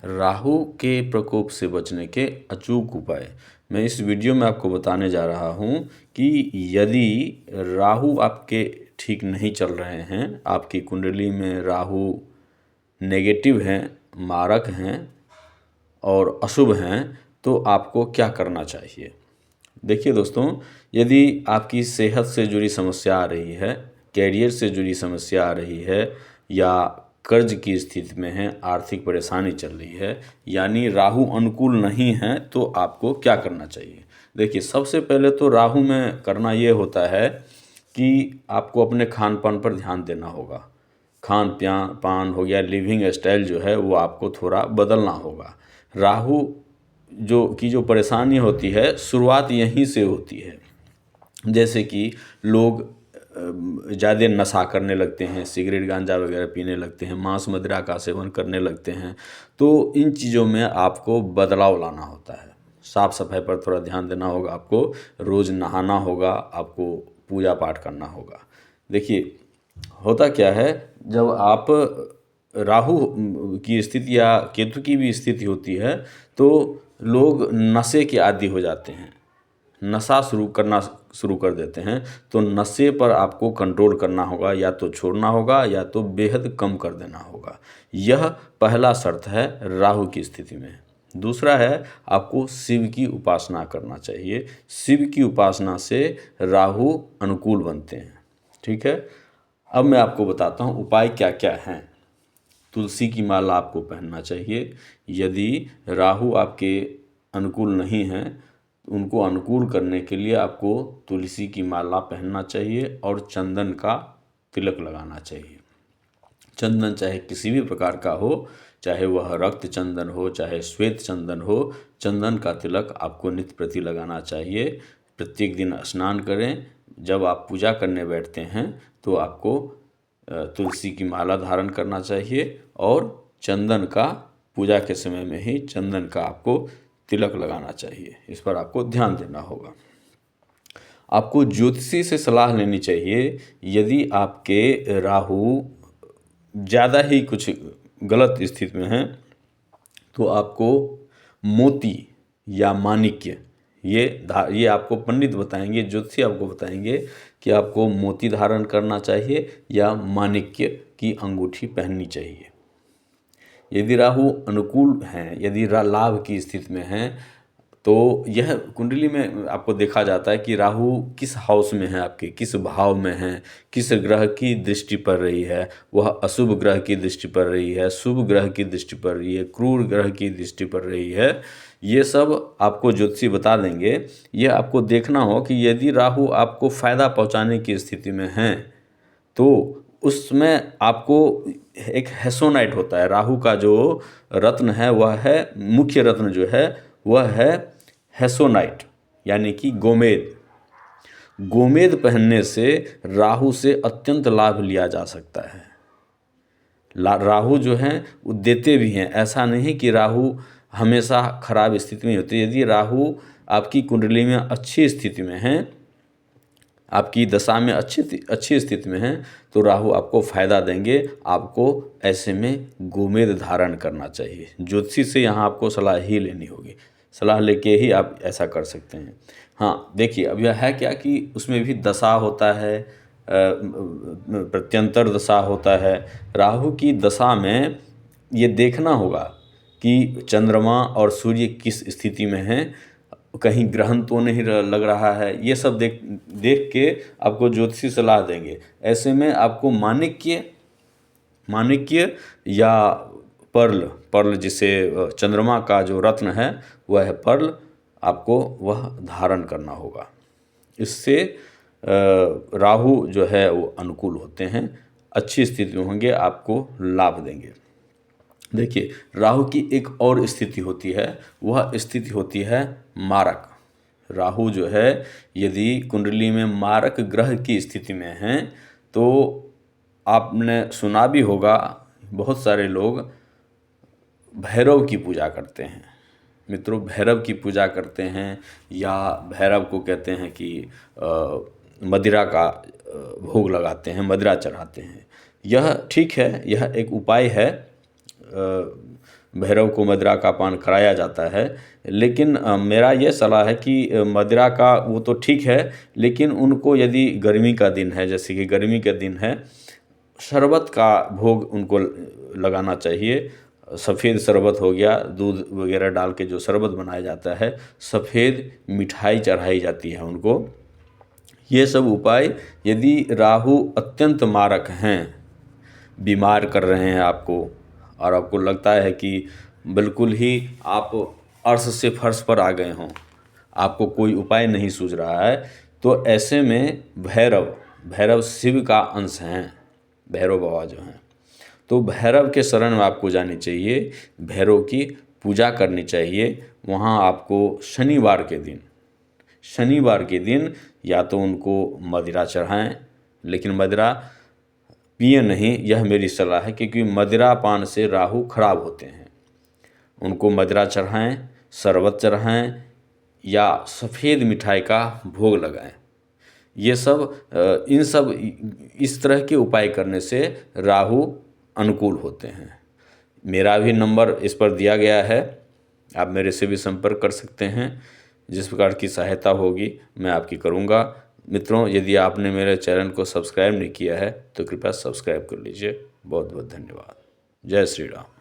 राहु के प्रकोप से बचने के अचूक उपाय मैं इस वीडियो में आपको बताने जा रहा हूं कि यदि राहु आपके ठीक नहीं चल रहे हैं, आपकी कुंडली में राहु नेगेटिव हैं, मारक हैं और अशुभ हैं, तो आपको क्या करना चाहिए। देखिए दोस्तों, यदि आपकी सेहत से जुड़ी समस्या आ रही है, कैरियर से जुड़ी समस्या आ रही है या कर्ज की स्थिति में है, आर्थिक परेशानी चल रही है, यानी राहु अनुकूल नहीं है, तो आपको क्या करना चाहिए। देखिए, सबसे पहले तो राहु में करना ये होता है कि आपको अपने खान पान पर ध्यान देना होगा। खान पान हो गया, लिविंग स्टाइल जो है वो आपको थोड़ा बदलना होगा। राहु जो परेशानी होती है, शुरुआत यहीं से होती है। जैसे कि लोग ज़्यादा नशा करने लगते हैं, सिगरेट गांजा वगैरह पीने लगते हैं, मांस मदिरा का सेवन करने लगते हैं, तो इन चीज़ों में आपको बदलाव लाना होता है। साफ़ सफाई पर थोड़ा ध्यान देना होगा, आपको रोज़ नहाना होगा, आपको पूजा पाठ करना होगा। देखिए, होता क्या है, जब आप राहु की स्थिति या केतु की भी स्थिति होती है, तो लोग नशे के आदी हो जाते हैं, नशा शुरू कर देते हैं। तो नशे पर आपको कंट्रोल करना होगा, या तो छोड़ना होगा या तो बेहद कम कर देना होगा। यह पहला शर्त है राहु की स्थिति में। दूसरा है, आपको शिव की उपासना करना चाहिए। शिव की उपासना से राहु अनुकूल बनते हैं। ठीक है, अब मैं आपको बताता हूँ उपाय क्या क्या हैं। तुलसी की माला आपको पहनना चाहिए। यदि राहु आपके अनुकूल नहीं हैं, उनको अनुकूल करने के लिए आपको तुलसी की माला पहनना चाहिए और चंदन का तिलक लगाना चाहिए। चंदन चाहे किसी भी प्रकार का हो, चाहे वह रक्त चंदन हो, चाहे श्वेत चंदन हो, चंदन का तिलक आपको नित्य प्रति लगाना चाहिए। प्रत्येक दिन स्नान करें। जब आप पूजा करने बैठते हैं तो आपको तुलसी की माला धारण करना चाहिए और चंदन का, पूजा के समय में ही चंदन का आपको तिलक लगाना चाहिए। इस पर आपको ध्यान देना होगा। आपको ज्योतिषी से सलाह लेनी चाहिए। यदि आपके राहु ज़्यादा ही कुछ गलत स्थिति में हैं, तो आपको मोती या माणिक्य, ये आपको पंडित बताएंगे, ज्योतिषी आपको बताएंगे कि आपको मोती धारण करना चाहिए या माणिक्य की अंगूठी पहननी चाहिए। यदि राहु अनुकूल हैं, यदि लाभ की स्थिति में हैं, तो यह कुंडली में आपको देखा जाता है कि राहु किस हाउस में है, आपके किस भाव में है, किस ग्रह की दृष्टि पड़ रही है, वह अशुभ ग्रह की दृष्टि पड़ रही है, शुभ ग्रह की दृष्टि पड़ रही है, क्रूर ग्रह की दृष्टि पड़ रही है। ये सब आपको ज्योतिषी बता देंगे। ये आपको देखना हो कि यदि राहु आपको फ़ायदा पहुंचाने की स्थिति में हैं, तो उसमें आपको एक हेसोनाइट होता है। राहु का जो रत्न है, वह है, मुख्य रत्न जो है वह है हेसोनाइट, यानी कि गोमेद। गोमेद पहनने से राहु से अत्यंत लाभ लिया जा सकता है। राहु जो हैं वो देते भी हैं, ऐसा नहीं कि राहु हमेशा खराब स्थिति में होती है। यदि राहु आपकी कुंडली में अच्छी स्थिति में हैं, आपकी दशा में अच्छी स्थिति में हैं, तो राहु आपको फ़ायदा देंगे। आपको ऐसे में गोमेद धारण करना चाहिए। ज्योतिषी से यहाँ आपको सलाह ही लेनी होगी, सलाह लेके ही आप ऐसा कर सकते हैं। हाँ, देखिए, अब यह है क्या कि उसमें भी दशा होता है, प्रत्यंतर दशा होता है। राहु की दशा में ये देखना होगा कि चंद्रमा और सूर्य किस स्थिति में हैं, कहीं ग्रहण तो नहीं लग रहा है। ये सब देख के आपको ज्योतिषी सलाह देंगे। ऐसे में आपको माणिक्य या पर्ल जिसे चंद्रमा का जो रत्न है वह है पर्ल, आपको वह धारण करना होगा। इससे राहु जो है वो अनुकूल होते हैं, अच्छी स्थिति में होंगे, आपको लाभ देंगे। देखिए, राहु की एक और स्थिति होती है, वह स्थिति होती है मारक। राहु जो है, यदि कुंडली में मारक ग्रह की स्थिति में हैं, तो आपने सुना भी होगा, बहुत सारे लोग भैरव की पूजा करते हैं। मित्रों, भैरव की पूजा करते हैं या भैरव को कहते हैं कि मदिरा का भोग लगाते हैं, मदिरा चढ़ाते हैं। यह ठीक है, यह एक उपाय है भैरव को मदिरा का पान कराया जाता है। लेकिन मेरा ये सलाह है कि मदिरा का वो तो ठीक है, लेकिन उनको यदि गर्मी का दिन है, जैसे कि गर्मी के दिन है, शरबत का भोग उनको लगाना चाहिए। सफ़ेद शरबत हो गया, दूध वगैरह डाल के जो शरबत बनाया जाता है, सफ़ेद मिठाई चढ़ाई जाती है उनको। ये सब उपाय, यदि राहु अत्यंत मारक हैं, बीमार कर रहे हैं आपको, और आपको लगता है कि बिल्कुल ही आप अर्श से फर्श पर आ गए हों, आपको कोई उपाय नहीं सूझ रहा है, तो ऐसे में भैरव शिव का अंश हैं, भैरव बाबा जो हैं, तो भैरव के शरण में आपको जानी चाहिए, भैरव की पूजा करनी चाहिए। वहाँ आपको शनिवार के दिन या तो उनको मदिरा चढ़ाएं, लेकिन मदिरा पिए नहीं, यह मेरी सलाह है, क्योंकि मदिरा पान से राहु खराब होते हैं। उनको मदिरा चढ़ाएं, शरबत चढ़ाएं या सफ़ेद मिठाई का भोग लगाएं। ये सब इस तरह के उपाय करने से राहु अनुकूल होते हैं। मेरा भी नंबर इस पर दिया गया है, आप मेरे से भी संपर्क कर सकते हैं। जिस प्रकार की सहायता होगी मैं आपकी करूँगा। मित्रों, यदि आपने मेरे चैनल को सब्सक्राइब नहीं किया है तो कृपया सब्सक्राइब कर लीजिए। बहुत बहुत धन्यवाद। जय श्री राम।